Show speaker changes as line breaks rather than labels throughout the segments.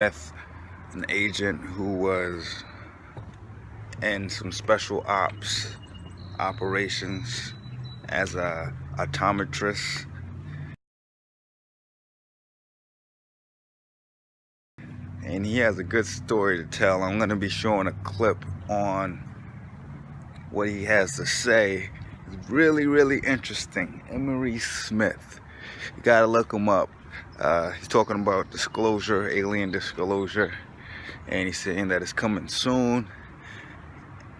Smith, an agent who was in some special ops operations as a optometrist, and he has a good story to tell. I'm going to be showing a clip on what he has to say. It's really interesting. Emery Smith, you gotta look him up. He's talking about disclosure, alien disclosure, and he's saying that it's coming soon.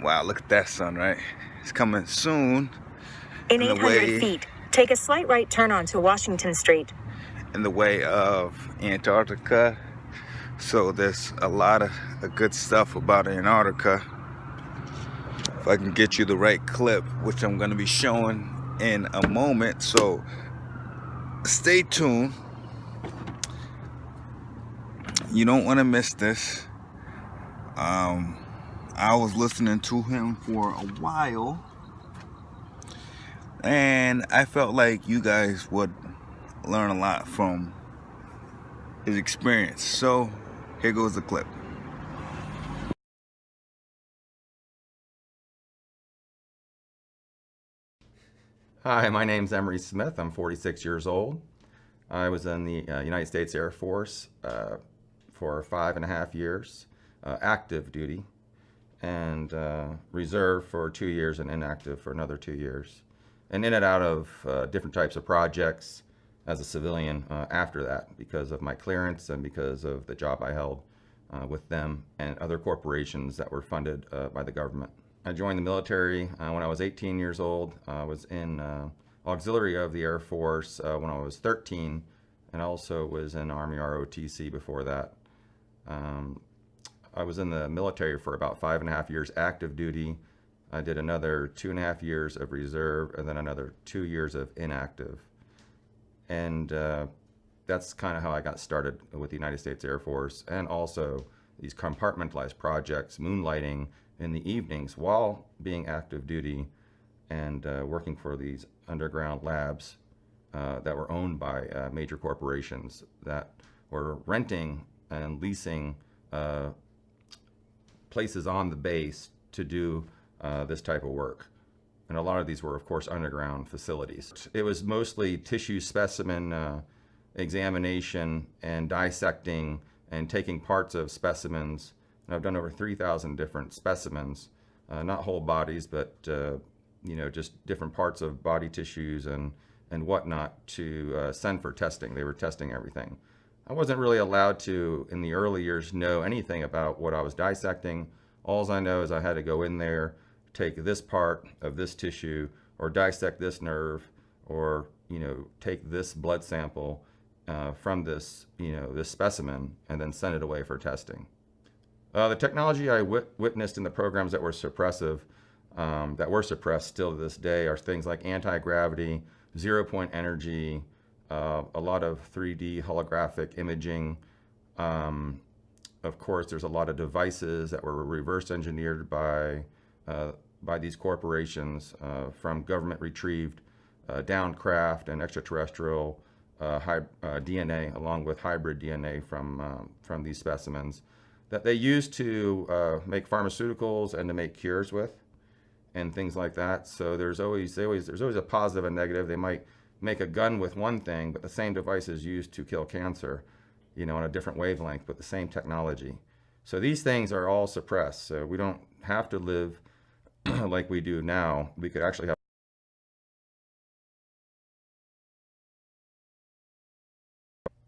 Wow, look at that sun, right? It's coming soon.
In 800 feet, take a slight right turn onto Washington Street.
In the way of Antarctica. So there's a lot of good stuff about Antarctica. If I can get you the right clip, which I'm going to be showing in a moment. So stay tuned. You don't want to miss this. I was listening to him for a while, and I felt like you guys would learn a lot from his experience. So here goes the clip.
Hi, my name's Emery Smith. I'm 46 years old. I was in the United States Air Force for 5.5 years, active duty, and reserve for 2 years and inactive for another 2 years. And in and out of different types of projects as a civilian after that, because of my clearance and because of the job I held with them and other corporations that were funded by the government. I joined the military when I was 18 years old. I was in auxiliary of the Air Force when I was 13, and also was in Army ROTC before that. I was in the military for about 5.5 years active duty. I did another 2.5 years of reserve, and then another 2 years of inactive. And that's kind of how I got started with the United States Air Force, and also these compartmentalized projects, moonlighting in the evenings while being active duty and working for these underground labs that were owned by major corporations that were renting and leasing places on the base to do this type of work. And a lot of these were, of course, underground facilities. It was mostly tissue specimen examination and dissecting and taking parts of specimens. And I've done over 3,000 different specimens, not whole bodies, but just different parts of body tissues and whatnot to send for testing. They were testing everything. I wasn't really allowed to, in the early years, know anything about what I was dissecting. All I know is I had to go in there, take this part of this tissue, or dissect this nerve, or take this blood sample from this this specimen, and then send it away for testing. The technology I witnessed in the programs that were suppressive, that were suppressed still to this day, are things like anti-gravity, zero-point energy, a lot of 3D holographic imaging. Of course, there's a lot of devices that were reverse engineered by these corporations from government-retrieved downcraft and extraterrestrial DNA, along with hybrid DNA from these specimens that they use to make pharmaceuticals and to make cures with, and things like that. So there's always a positive and negative. They might make a gun with one thing, but the same device is used to kill cancer, on a different wavelength, but the same technology. So these things are all suppressed. So we don't have to live like we do now. We could actually have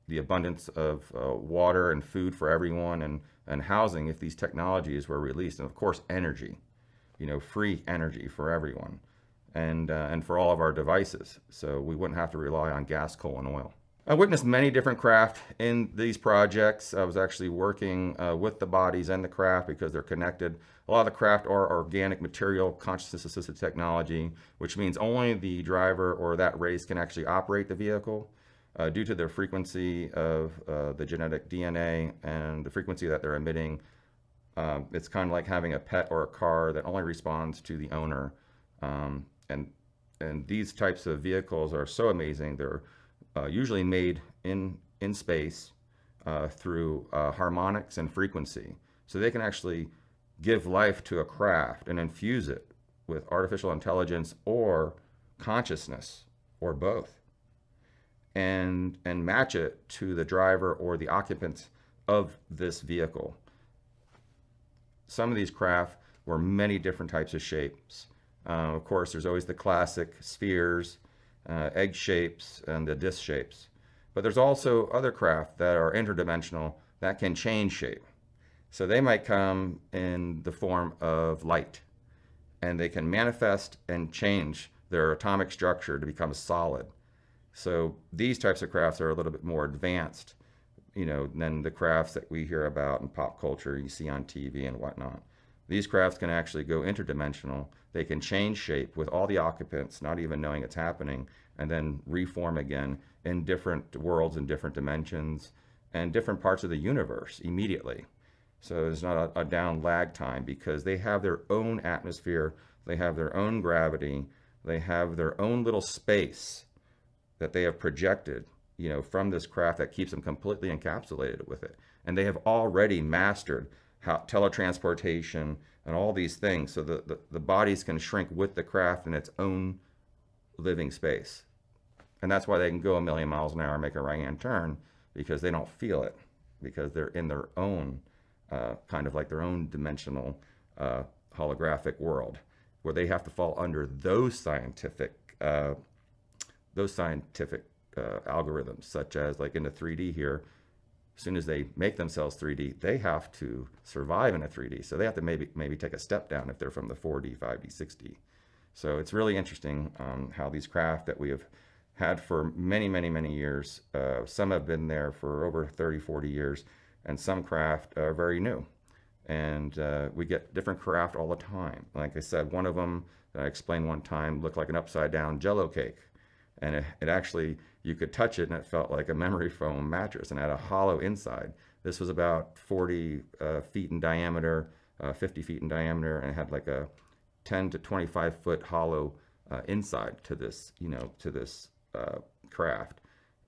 the abundance of water and food for everyone, and housing if these technologies were released. And of course, energy, free energy for everyone, and for all of our devices. So we wouldn't have to rely on gas, coal, and oil. I witnessed many different craft in these projects. I was actually working with the bodies and the craft because they're connected. A lot of the craft are organic material consciousness-assisted technology, which means only the driver or that race can actually operate the vehicle due to their frequency of the genetic DNA and the frequency that they're emitting. It's kind of like having a pet or a car that only responds to the owner. And these types of vehicles are so amazing. They're usually made in space, through harmonics and frequency. So they can actually give life to a craft and infuse it with artificial intelligence or consciousness or both, and match it to the driver or the occupants of this vehicle. Some of these craft were many different types of shapes. Of course, there's always the classic spheres, egg shapes, and the disc shapes. But there's also other craft that are interdimensional that can change shape. So they might come in the form of light, and they can manifest and change their atomic structure to become solid. So these types of crafts are a little bit more advanced, than the crafts that we hear about in pop culture, you see on TV and whatnot. These crafts can actually go interdimensional. They can change shape with all the occupants not even knowing it's happening, and then reform again in different worlds and different dimensions and different parts of the universe immediately. So there's not a down lag time, because they have their own atmosphere, they have their own gravity, they have their own little space that they have projected, from this craft that keeps them completely encapsulated with it. And they have already mastered how teletransportation and all these things, so the bodies can shrink with the craft in its own living space. And that's why they can go 1,000,000 miles an hour and make a right-hand turn, because they don't feel it, because they're in their own kind of like their own dimensional holographic world, where they have to fall under those scientific algorithms, such as like in the 3D here. As soon as they make themselves 3D, they have to survive in a 3D. So they have to maybe take a step down if they're from the 4D, 5D, 6D. So it's really interesting how these craft that we have had for many, many, many years, some have been there for over 30, 40 years, and some craft are very new. And we get different craft all the time. Like I said, one of them that I explained one time looked like an upside down Jello cake. And it actually, you could touch it and it felt like a memory foam mattress and had a hollow inside. This was about 40 feet in diameter, 50 feet in diameter, and it had like a 10 to 25 foot hollow inside to this, craft.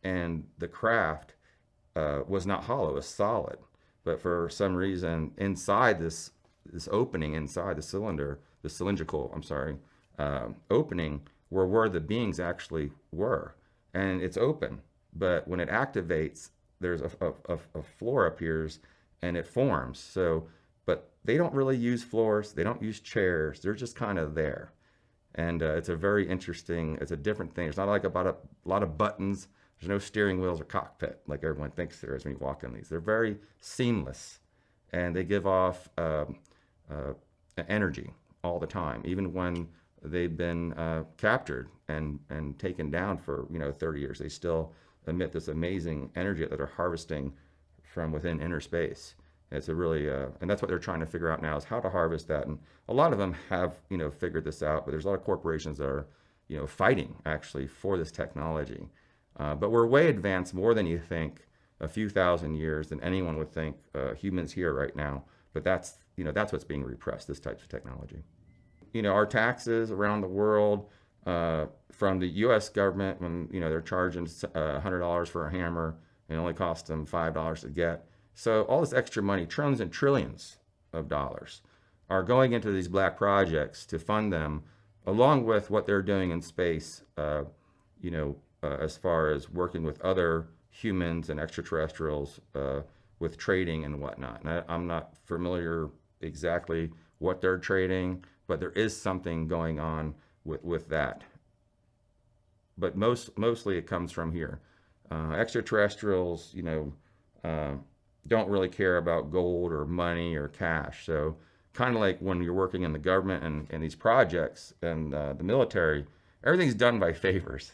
And the craft was not hollow, it was solid. But for some reason, inside this opening, inside the cylinder, the cylindrical, opening, where the beings actually were. And it's open, but when it activates, there's a floor appears and it forms. So, but they don't really use floors, they don't use chairs, they're just kind of there. And it's a very interesting, it's a different thing. It's not like about a lot of buttons, there's no steering wheels or cockpit like everyone thinks there is when you walk in these. They're very seamless, and they give off energy all the time, even when they've been captured and taken down for 30 years. They still emit this amazing energy that they're harvesting from within inner space. It's a really and that's what they're trying to figure out now, is how to harvest that. And a lot of them have figured this out, but there's a lot of corporations that are fighting actually for this technology. But we're way advanced, more than you think, a few thousand years than anyone would think. Humans here right now, but that's what's being repressed, this type of technology. Our taxes around the world, from the U.S. government, when they're charging $100 for a hammer, and it only costs them $5 to get. So all this extra money, trillions and trillions of dollars, are going into these black projects to fund them, along with what they're doing in space. As far as working with other humans and extraterrestrials, with trading and whatnot. And I'm not familiar exactly what they're trading, but there is something going on with that. But mostly it comes from here. Extraterrestrials, don't really care about gold or money or cash. So kind of like when you're working in the government and these projects and the military, everything's done by favors,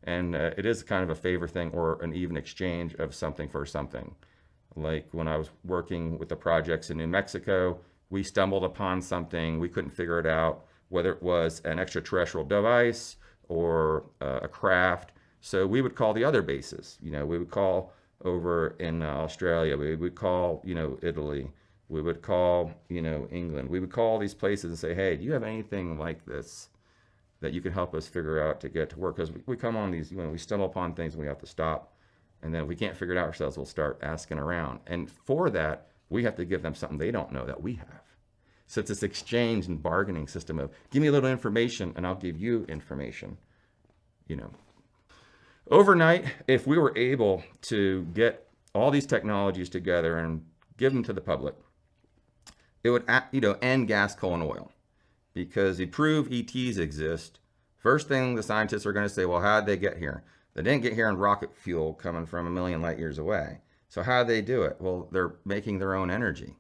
and it is kind of a favor thing, or an even exchange of something for something. Like when I was working with the projects in New Mexico, we stumbled upon something, we couldn't figure it out, whether it was an extraterrestrial device or a craft. So we would call the other bases. We would call over in Australia, we would call, Italy, we would call, England. We would call these places and say, hey, do you have anything like this that you can help us figure out to get to work? Because we come on these, we stumble upon things and we have to stop And then if we can't figure it out ourselves, we'll start asking around. And for that, we have to give them something they don't know that we have. So it's this exchange and bargaining system of, give me a little information and I'll give you information. You know, overnight, if we were able to get all these technologies together and give them to the public, it would, end gas, coal, and oil. Because you prove ETs exist, first thing the scientists are going to say, well, how did they get here? They didn't get here in rocket fuel coming from a million light years away. So how did they do it? Well, they're making their own energy.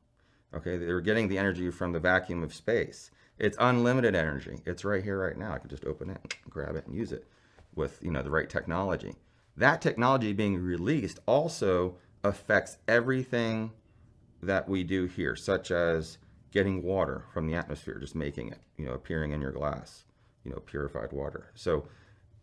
Okay, they're getting the energy from the vacuum of space. It's unlimited energy. It's right here, right now. I can just open it, grab it, and use it with the right technology. That technology being released also affects everything that we do here, such as getting water from the atmosphere, just making it, appearing in your glass, purified water. So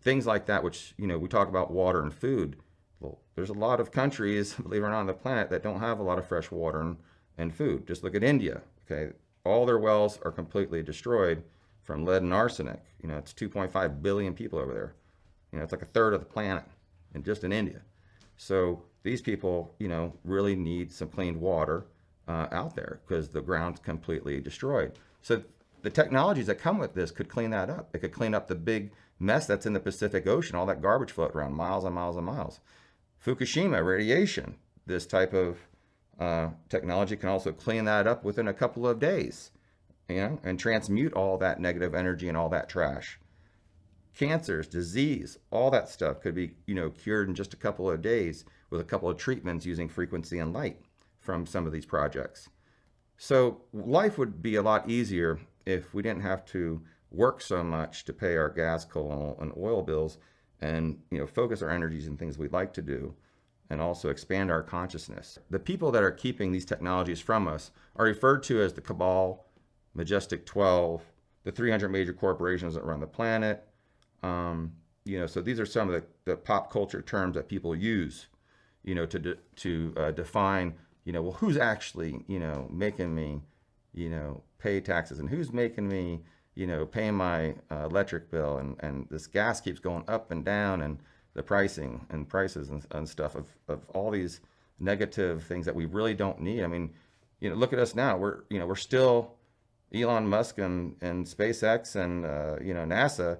things like that, which, we talk about water and food. Well, there's a lot of countries, believe it or not, on the planet that don't have a lot of fresh water and food. Just look at India, okay? All their wells are completely destroyed from lead and arsenic. It's 2.5 billion people over there. It's like a third of the planet and just in India. So these people, really need some clean water out there because the ground's completely destroyed. So the technologies that come with this could clean that up. It could clean up the big mess that's in the Pacific Ocean, all that garbage floating around miles and miles and miles. Fukushima, radiation, this type of technology can also clean that up within a couple of days, and transmute all that negative energy and all that trash. Cancers, disease, all that stuff could be, cured in just a couple of days with a couple of treatments using frequency and light from some of these projects. So life would be a lot easier if we didn't have to work so much to pay our gas, coal, and oil bills, and focus our energies in things we'd like to do, and also expand our consciousness. The people that are keeping these technologies from us are referred to as the Cabal, Majestic 12, the 300 major corporations that run the planet. So these are some of the pop culture terms that people use, to define, well, who's actually, making me, pay taxes, and who's making me, pay my electric bill, and this gas keeps going up and down, and the pricing and prices and stuff of all these negative things that we really don't need. I mean, look at us now. We're still Elon Musk and SpaceX and NASA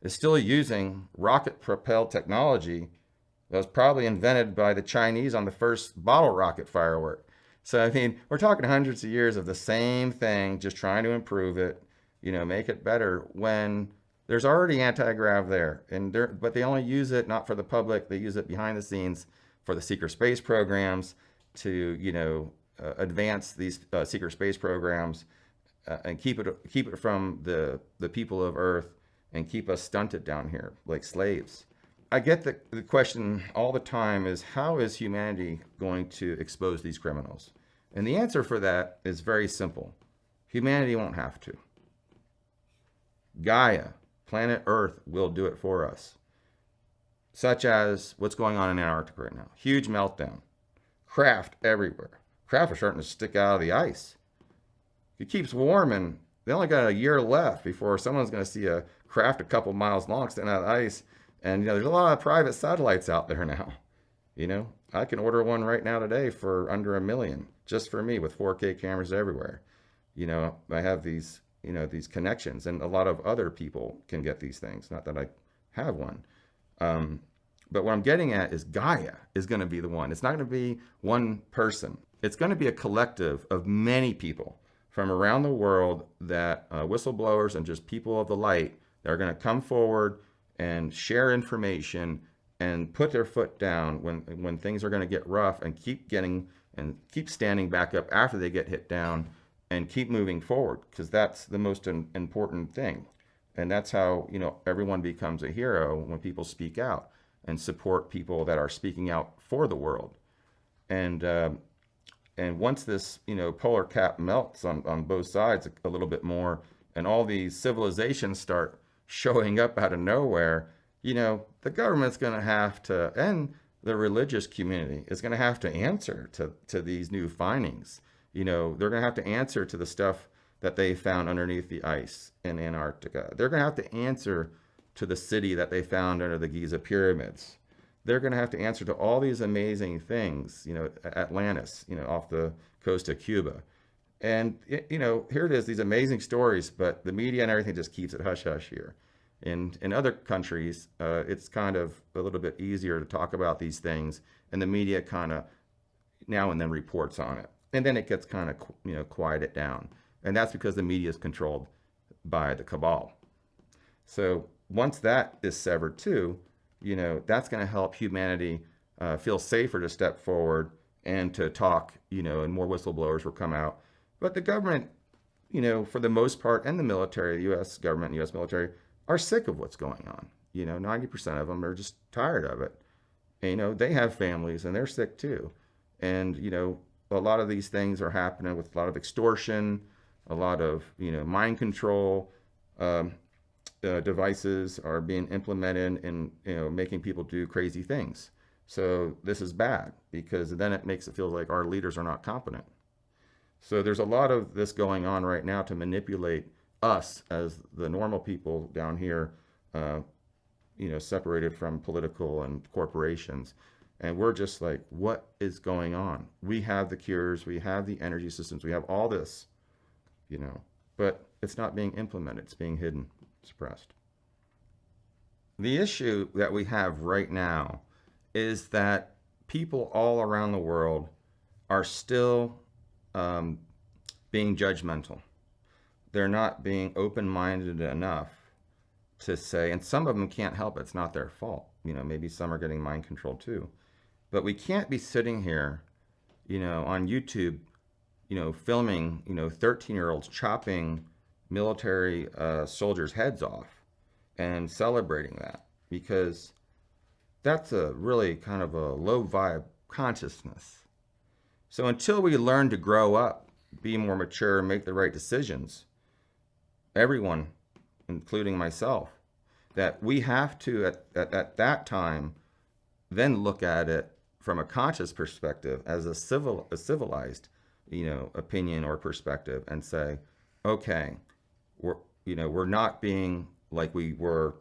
is still using rocket propelled technology that was probably invented by the Chinese on the first bottle rocket firework. So, I mean, we're talking hundreds of years of the same thing, just trying to improve it, make it better, when there's already anti-grav there. But they only use it not for the public. They use it behind the scenes for the secret space programs to, advance these secret space programs and keep it from the people of Earth and keep us stunted down here like slaves. I get the question all the time is, how is humanity going to expose these criminals? And the answer for that is very simple. Humanity won't have to. Gaia, planet Earth, will do it for us. Such as what's going on in Antarctica right now. Huge meltdown. Craft everywhere. Craft are starting to stick out of the ice. It keeps warming. They only got a year left before someone's going to see a craft a couple miles long standing out of the ice. And there's a lot of private satellites out there now. I can order one right now today for under $1 million, just for me, with 4K cameras everywhere. I have these, these connections, and a lot of other people can get these things. Not that I have one. But what I'm getting at is Gaia is going to be the one. It's not going to be one person. It's going to be a collective of many people from around the world that whistleblowers and just people of the light that are going to come forward and share information and put their foot down when things are going to get rough, and keep standing back up after they get hit down, and keep moving forward, because that's the most important thing. And that's how everyone becomes a hero, when people speak out and support people that are speaking out for the world. And once this polar cap melts on both sides a little bit more, and all these civilizations start showing up out of nowhere, the government's going to have to, and the religious community is going to have to answer to these new findings. They're going to have to answer to the stuff that they found underneath the ice in Antarctica. They're going to have to answer to the city that they found under the Giza pyramids. they're going to have to answer to all these amazing things, Atlantis, off the coast of Cuba. And, here it is, these amazing stories, but the media and everything just keeps it hush hush here. In other countries, it's kind of a little bit easier to talk about these things, and the media kind of now and then reports on it. And then it gets kind of, quieted down. And that's because the media is controlled by the cabal. So once that is severed too, that's going to help humanity feel safer to step forward and to talk, and more whistleblowers will come out. But the government, for the most part, and the military, the U.S. government and U.S. military, are sick of what's going on. 90% of them are just tired of it. And, they have families and they're sick too. And, a lot of these things are happening with a lot of extortion, a lot of, mind control devices are being implemented and, making people do crazy things. So this is bad because then it makes it feel like our leaders are not competent. So there's a lot of this going on right now to manipulate us as the normal people down here, separated from political and corporations. And we're just like, what is going on? We have the cures, we have the energy systems, we have all this, but it's not being implemented. It's being hidden, suppressed. The issue that we have right now is that people all around the world are still being judgmental. They're not being open-minded enough to say, and some of them can't help it. It's not their fault. Maybe some are getting mind controlled too. But we can't be sitting here, on YouTube, filming, 13-year-olds chopping military soldiers' heads off and celebrating that, because that's a really kind of a low vibe consciousness. So until we learn to grow up, be more mature, and make the right decisions, everyone, including myself, that we have to, at that time, then look at it from a conscious perspective as a civilized, opinion or perspective, and say, okay, we're not being like we were,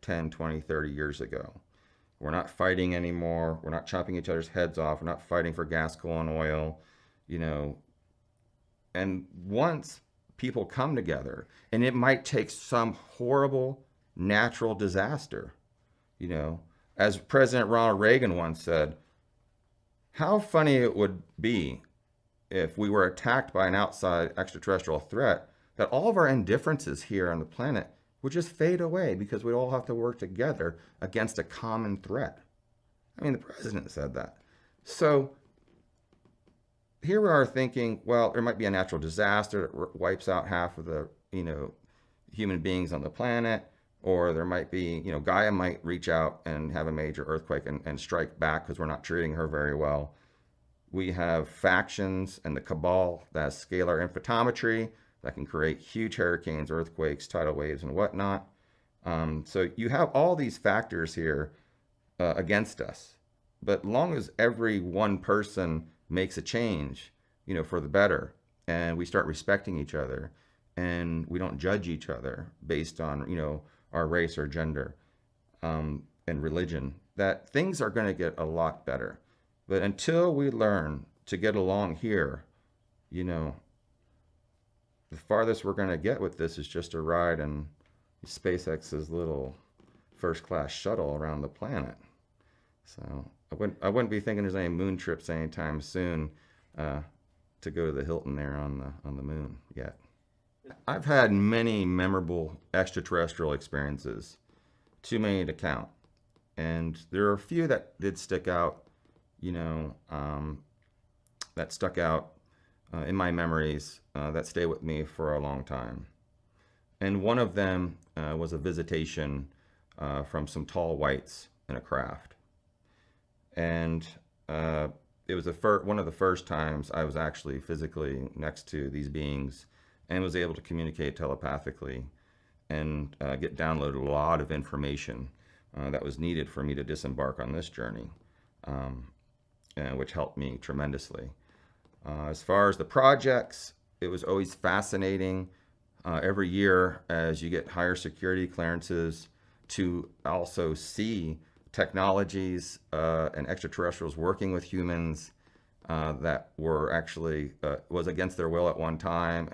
10, 20, 30 years ago. We're not fighting anymore. We're not chopping each other's heads off. We're not fighting for gas, coal, and oil, And once people come together, and it might take some horrible natural disaster, as President Ronald Reagan once said, how funny it would be if we were attacked by an outside extraterrestrial threat, that all of our indifferences here on the planet would just fade away because we'd all have to work together against a common threat. I mean, the president said that. So here we are thinking, well, there might be a natural disaster that wipes out half of the, human beings on the planet, or there might be, Gaia might reach out and have a major earthquake and strike back because we're not treating her very well. We have factions and the cabal that has scalar infotmetry that can create huge hurricanes, earthquakes, tidal waves, and whatnot. So you have all these factors here against us. But long as every one person makes a change, for the better, and we start respecting each other, and we don't judge each other based on, our race or gender and religion, that things are going to get a lot better. But until we learn to get along here, the farthest we're going to get with this is just a ride in SpaceX's little first-class shuttle around the planet. So I wouldn't be thinking there's any moon trips anytime soon to go to the Hilton there on the moon yet. I've had many memorable extraterrestrial experiences, too many to count. And there are a few that did stick out, that stuck out in my memories that stay with me for a long time. And one of them was a visitation from some tall whites in a craft. And it was one of the first times I was actually physically next to these beings and was able to communicate telepathically and get downloaded a lot of information that was needed for me to disembark on this journey, which helped me tremendously. As far as the projects, it was always fascinating every year as you get higher security clearances to also see technologies and extraterrestrials working with humans that were actually was against their will at one time,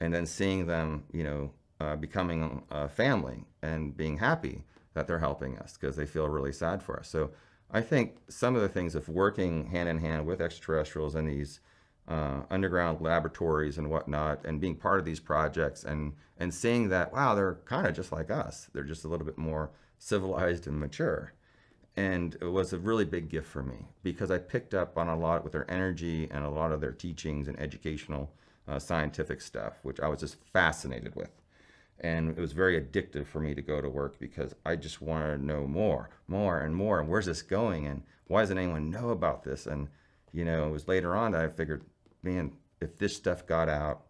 and then seeing them, becoming a family and being happy that they're helping us because they feel really sad for us. So I think some of the things of working hand in hand with extraterrestrials in these underground laboratories and whatnot, and being part of these projects, and seeing that, wow, they're kind of just like us. They're just a little bit more civilized and mature. And it was a really big gift for me because I picked up on a lot with their energy and a lot of their teachings and educational scientific stuff, which I was just fascinated with. And it was very addictive for me to go to work because I just wanted to know more and more. And where's this going? And why doesn't anyone know about this? And, it was later on that I figured, man, if this stuff got out,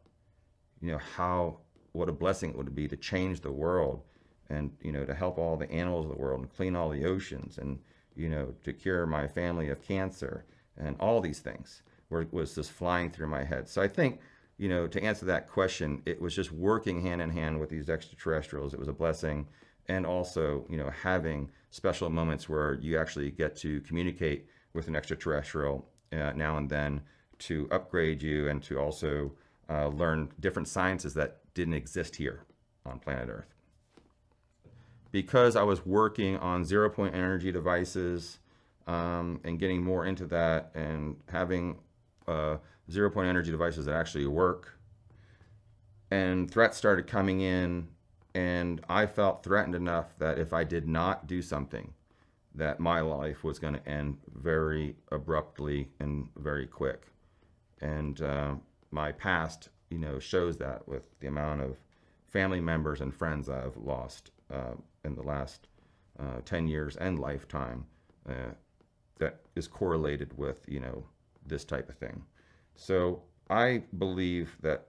what a blessing it would be to change the world, and, to help all the animals of the world and clean all the oceans, and, to cure my family of cancer, and all these things was just flying through my head. So I think, to answer that question, it was just working hand in hand with these extraterrestrials. It was a blessing. And also, having special moments where you actually get to communicate with an extraterrestrial now and then to upgrade you, and to also learn different sciences that didn't exist here on planet Earth. Because I was working on zero-point energy devices and getting more into that, and having zero-point energy devices that actually work, and threats started coming in, and I felt threatened enough that if I did not do something, that my life was going to end very abruptly and very quick. And my past, shows that with the amount of family members and friends I've lost in the last 10 years and lifetime, that is correlated with, this type of thing. So I believe that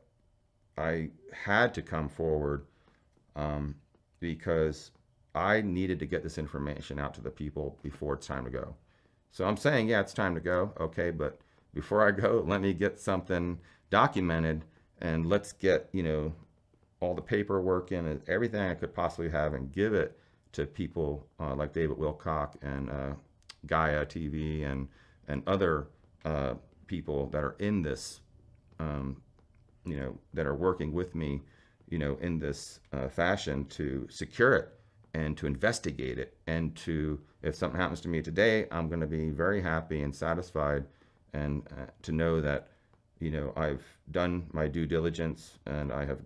I had to come forward because I needed to get this information out to the people before it's time to go. So I'm saying, yeah, it's time to go. Okay, but before I go, let me get something documented, and let's get, all the paperwork in and everything I could possibly have, and give it to people like David Wilcock and Gaia TV and other people that are in this, that are working with me, in this fashion, to secure it and to investigate it, and to, if something happens to me today, I'm going to be very happy and satisfied, and to know that, I've done my due diligence, and I have,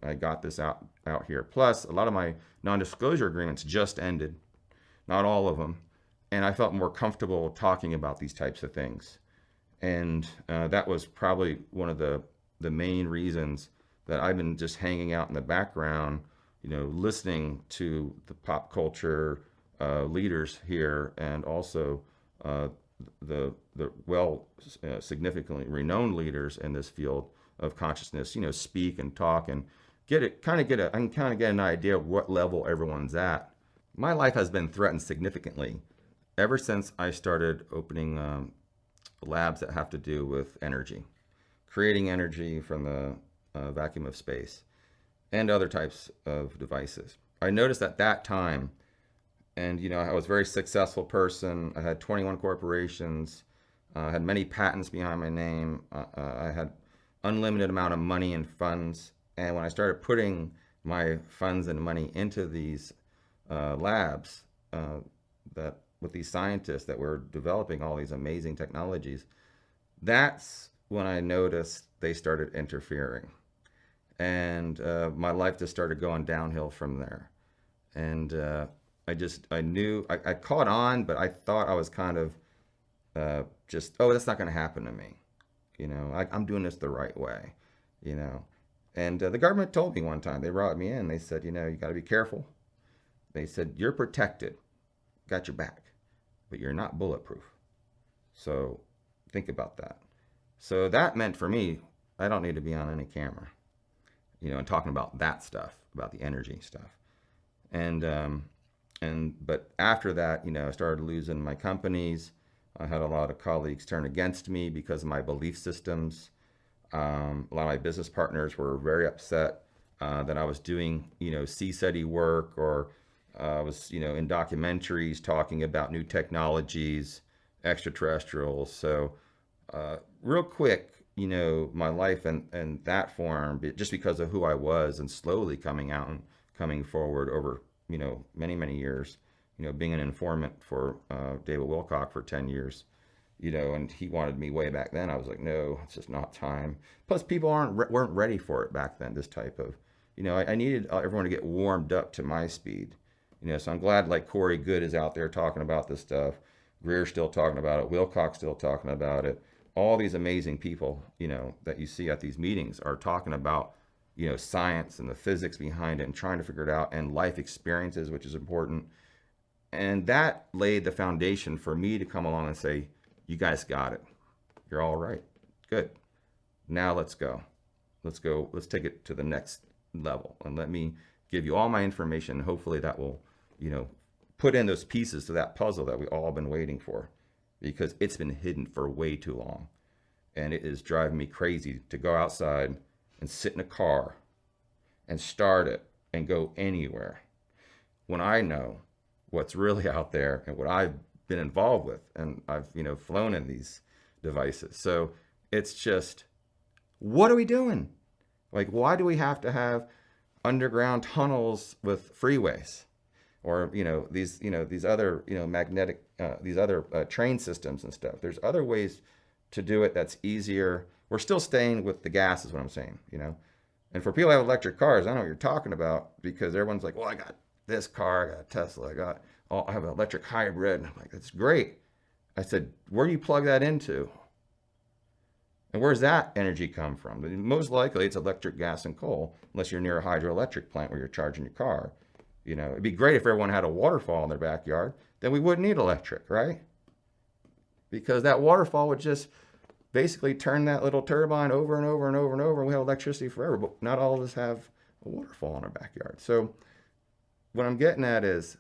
I got this out here. Plus, a lot of my non-disclosure agreements just ended, not all of them, and I felt more comfortable talking about these types of things. And that was probably one of the main reasons that I've been just hanging out in the background, listening to the pop culture leaders here, and also the significantly renowned leaders in this field of consciousness, speak and talk, and I can kind of get an idea of what level everyone's at. My life has been threatened significantly ever since I started opening labs that have to do with energy, creating energy from the vacuum of space, and other types of devices. I noticed at that time, and I was a very successful person. I had 21 corporations. I had many patents behind my name. I had unlimited amount of money and funds. And when I started putting my funds and money into these labs, that with these scientists that were developing all these amazing technologies, that's when I noticed they started interfering. And my life just started going downhill from there. And I knew, I caught on, but I thought I was kind of that's not going to happen to me. I'm doing this the right way, And the government told me one time, they brought me in, they said, you got to be careful. They said, you're protected, got your back, but you're not bulletproof. So think about that. So that meant for me, I don't need to be on any camera, and talking about that stuff, about the energy stuff. But after that, I started losing my companies. I had a lot of colleagues turn against me because of my belief systems. A lot of my business partners were very upset that I was doing, CSETI work, or I was, in documentaries talking about new technologies, extraterrestrials. So, real quick, my life and that form, just because of who I was, and slowly coming out and coming forward over, many, many years, being an informant for David Wilcock for 10 years, and he wanted me way back then. I was like, no, it's just not time. Plus, people weren't ready for it back then, this type of, I needed everyone to get warmed up to my speed. So I'm glad like Corey Good is out there talking about this stuff. Greer's still talking about it. Wilcock's still talking about it. All these amazing people, that you see at these meetings are talking about, science and the physics behind it and trying to figure it out, and life experiences, which is important. And that laid the foundation for me to come along and say, you guys got it. You're all right. Good. Now let's go. Let's take it to the next level. And let me give you all my information. Hopefully that will, put in those pieces to that puzzle that we all been waiting for, because it's been hidden for way too long. And it is driving me crazy to go outside and sit in a car and start it and go anywhere when I know what's really out there and what I've been involved with, and I've flown in these devices. So it's just, what are we doing? Like, why do we have to have underground tunnels with freeways, or these other magnetic these other train systems and stuff? There's other ways to do it that's easier. We're still staying with the gas, is what I'm saying. And for people who have electric cars, I know what you're talking about, because everyone's like, well, I got this car, I got a Tesla, I have an electric hybrid. And I'm like, that's great. I said, where do you plug that into? And where's that energy come from? Most likely it's electric, gas, and coal, unless you're near a hydroelectric plant where you're charging your car. It'd be great if everyone had a waterfall in their backyard. Then we wouldn't need electric, right? Because that waterfall would just basically turn that little turbine over and over and over and over, and we have electricity forever. But not all of us have a waterfall in our backyard. So what I'm getting at is,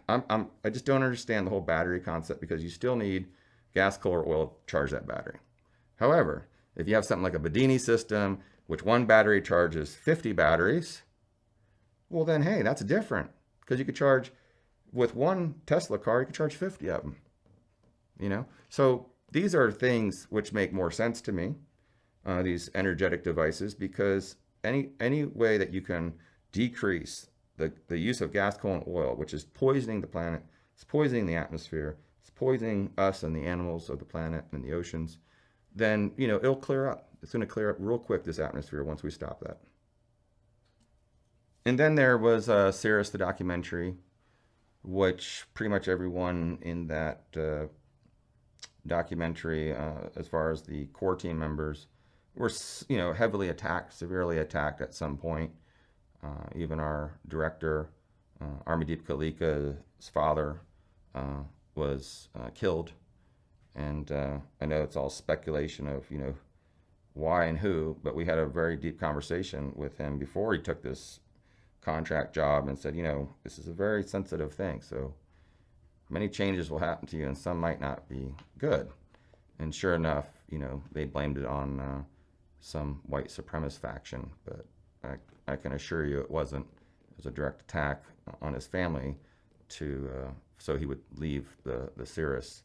I just don't understand the whole battery concept, because you still need gas, coal, or oil to charge that battery. However, if you have something like a Bedini system, which one battery charges 50 batteries, well then, hey, that's different, because you could charge, with one Tesla car, you could charge 50 of them. So these are things which make more sense to me, these energetic devices, because any way that you can decrease the use of gas, coal, and oil, which is poisoning the planet, it's poisoning the atmosphere, it's poisoning us and the animals of the planet and the oceans, then, it'll clear up. It's going to clear up real quick, this atmosphere, once we stop that. And then there was Cirrus, the documentary, which pretty much everyone in that documentary, as far as the core team members, were, heavily attacked, severely attacked at some point. Even our director, Armideep Kalika's father, was killed. And I know it's all speculation of, why and who, but we had a very deep conversation with him before he took this contract job, and said, this is a very sensitive thing. So many changes will happen to you, and some might not be good. And sure enough, they blamed it on some white supremacist faction, but I can assure you it wasn't. It was a direct attack on his family so he would leave the Cirrus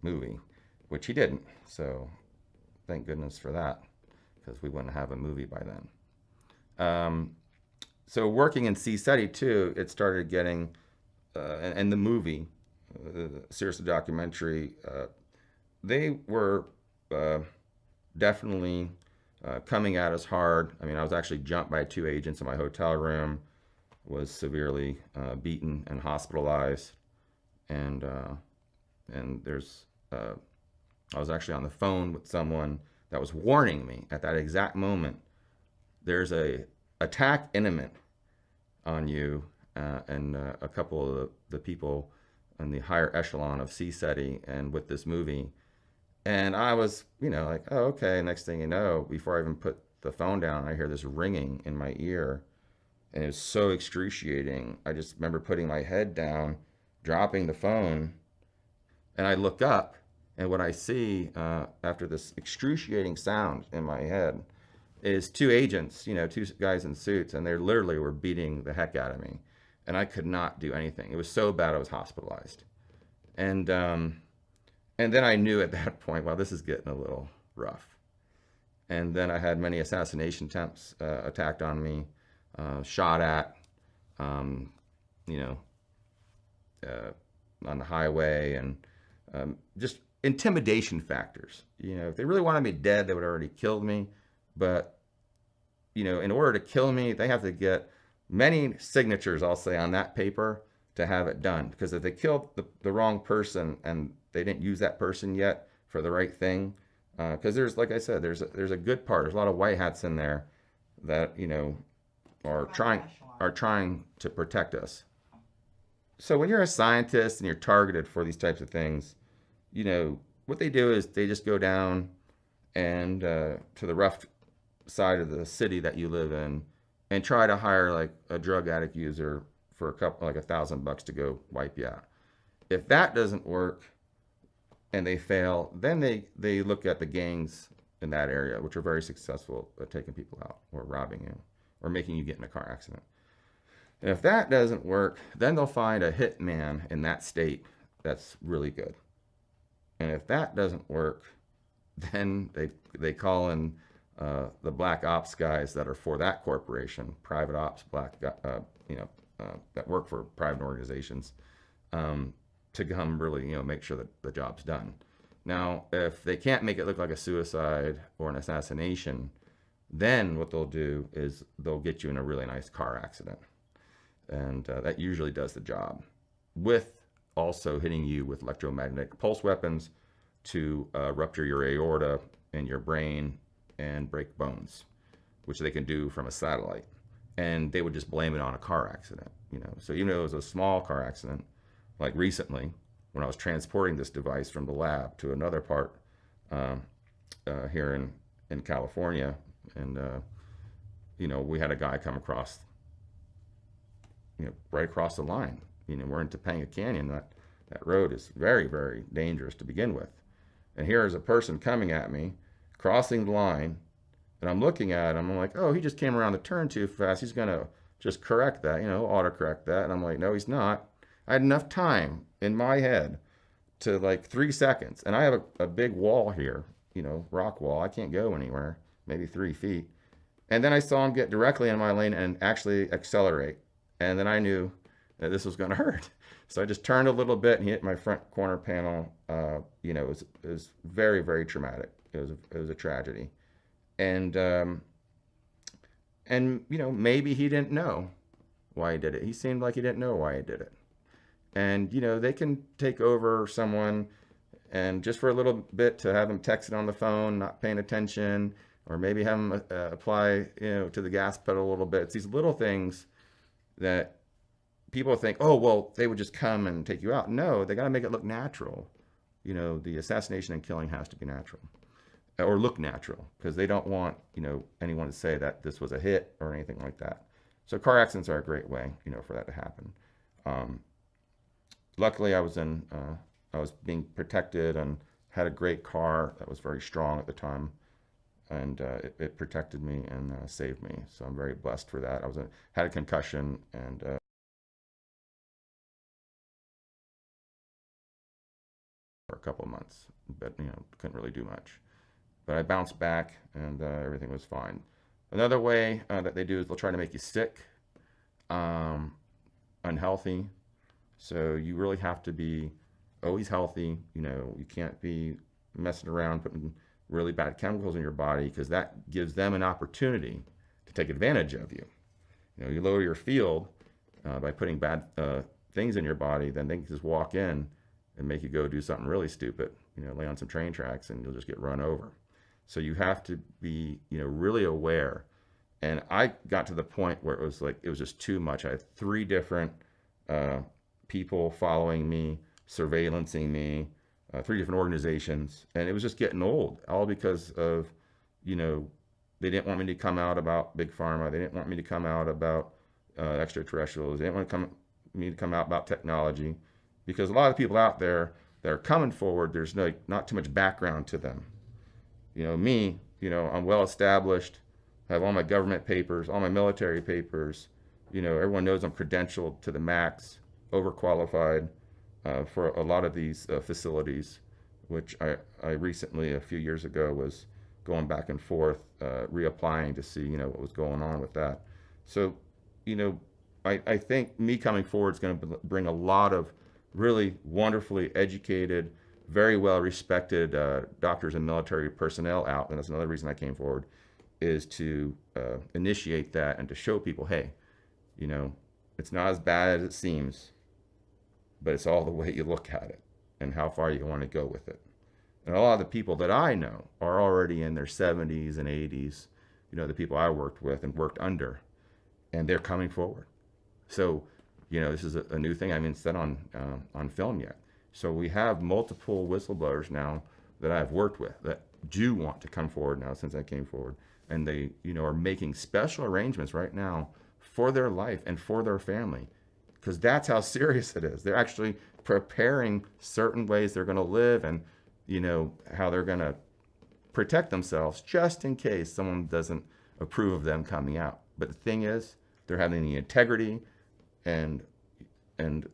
movie, which he didn't. So thank goodness for that, because we wouldn't have a movie by then. So working in C-SETI too, it started getting, and the movie, Cirrus, the documentary, they were definitely coming at us hard. I mean, I was actually jumped by 2 agents in my hotel room, was severely beaten and hospitalized, and there's I was actually on the phone with someone that was warning me at that exact moment. There's a attack imminent on you, and a couple of the people in the higher echelon of C-SETI, and with this movie. And I was, like, oh, okay. Next thing you know, before I even put the phone down, I hear this ringing in my ear, and it was so excruciating. I just remember putting my head down, dropping the phone, and I look up, and what I see after this excruciating sound in my head, is two agents, you know, two guys in suits, and they literally were beating the heck out of me, and I could not do anything. It was so bad I was hospitalized, and then I knew at that point, well, this is getting a little rough. And then I had many assassination attempts attacked on me, shot at, um, you know, on the highway, and just intimidation factors. You know, if they really wanted me dead, they would have already killed me. But, you know, in order to kill me, they have to get many signatures, I'll say, on that paper to have it done. Because if they killed the wrong person and they didn't use that person yet for the right thing, because there's, like I said, there's a good part. There's a lot of white hats in there that, you know, are trying to protect us. So when you're a scientist and you're targeted for these types of things, you know, what they do is they just go down and to the rough side of the city that you live in and try to hire like a drug addict user for like $1,000 to go wipe you out. If that doesn't work and they fail, then they look at the gangs in that area, which are very successful at taking people out or robbing you or making you get in a car accident. And if that doesn't work, then they'll find a hitman in that state that's really good. And if that doesn't work, then they call in the black ops guys that are for that corporation, private ops, that work for private organizations, to come really, you know, make sure that the job's done. Now, if they can't make it look like a suicide or an assassination, then what they'll do is they'll get you in a really nice car accident. And that usually does the job, with also hitting you with electromagnetic pulse weapons to rupture your aorta and your brain and break bones, which they can do from a satellite. And they would just blame it on a car accident, you know. So even though it was a small car accident, like recently, when I was transporting this device from the lab to another part here in California, and you know, we had a guy come across, you know, right across the line. You know, we're in Topanga Canyon. That road is very, very dangerous to begin with. And here is a person coming at me, crossing the line, and I'm looking at him. I'm like, oh, he just came around the turn too fast. He's going to just correct that, you know, autocorrect that. And I'm like, no, he's not. I had enough time in my head to like 3 seconds. And I have a big wall here, you know, rock wall. I can't go anywhere, maybe 3 feet. And then I saw him get directly in my lane and actually accelerate. And then I knew that this was going to hurt. So I just turned a little bit and he hit my front corner panel. You know, it was very, very traumatic. It was a tragedy. And you know, maybe he didn't know why he did it. He seemed like he didn't know why he did it. And, you know, they can take over someone and just for a little bit to have them texting on the phone, not paying attention, or maybe have them apply, you know, to the gas pedal a little bit. It's these little things that people think, oh, well, they would just come and take you out. No, they got to make it look natural. You know, the assassination and killing has to be natural or look natural, because they don't want, you know, anyone to say that this was a hit or anything like that. So car accidents are a great way, you know, for that to happen. Luckily, I was being protected and had a great car that was very strong at the time, and it protected me and saved me. So I'm very blessed for that. Had a concussion and for a couple of months, but you know, couldn't really do much. But I bounced back and everything was fine. Another way that they do is they'll try to make you sick, unhealthy. So you really have to be always healthy. You know, you can't be messing around putting really bad chemicals in your body, because that gives them an opportunity to take advantage of you. You know, you lower your field by putting bad things in your body, then they can just walk in and make you go do something really stupid. You know, lay on some train tracks and you'll just get run over. So you have to be, you know, really aware. And I got to the point where it was just too much. I had 3 different people following me, surveillancing me, 3 different organizations, and it was just getting old, all because of, you know, they didn't want me to come out about Big Pharma. They didn't want me to come out about extraterrestrials. They didn't want me to come out about technology, because a lot of people out there that are coming forward, there's not too much background to them. You know, me, you know, I'm well established. I have all my government papers, all my military papers. You know, everyone knows I'm credentialed to the max, overqualified for a lot of these facilities, which I recently, a few years ago, was going back and forth, reapplying to see, you know, what was going on with that. So, you know, I think me coming forward is going to bring a lot of really wonderfully educated, very well respected doctors and military personnel out. And that's another reason I came forward, is to initiate that and to show people, hey, you know, it's not as bad as it seems, but it's all the way you look at it and how far you want to go with it. And a lot of the people that I know are already in their 70s and 80s, you know, the people I worked with and worked under, and they're coming forward. So, you know, this is a new thing. I haven't said on film yet. So we have multiple whistleblowers now that I've worked with that do want to come forward now since I came forward. And they, you know, are making special arrangements right now for their life and for their family, because that's how serious it is. They're actually preparing certain ways they're going to live and, you know, how they're going to protect themselves just in case someone doesn't approve of them coming out. But the thing is, they're having the integrity and the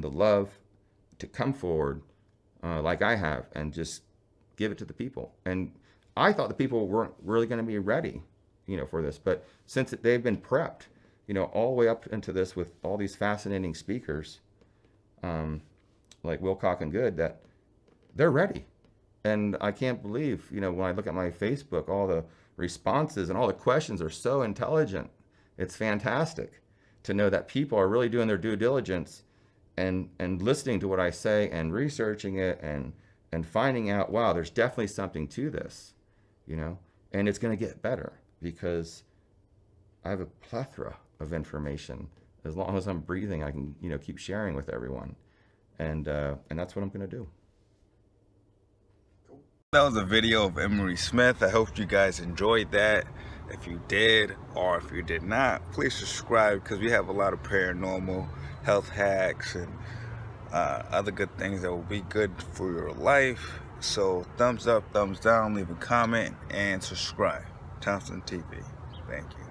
love to come forward like I have and just give it to the people. And I thought the people weren't really going to be ready, you know, for this. But since they've been prepped, you know, all the way up into this with all these fascinating speakers, like Wilcock and Good, that they're ready. And I can't believe, you know, when I look at my Facebook, all the responses and all the questions are so intelligent. It's fantastic to know that people are really doing their due diligence and listening to what I say and researching it and finding out, wow, there's definitely something to this, you know, and it's going to get better because I have a plethora of information. As long as I'm breathing, I can, you know, keep sharing with everyone. And that's what I'm going to do.
That was a video of Emery Smith. I hope you guys enjoyed that. If you did, or if you did not, please subscribe, because we have a lot of paranormal health hacks and other good things that will be good for your life. So thumbs up, thumbs down, leave a comment, and subscribe. Thompson TV. Thank you.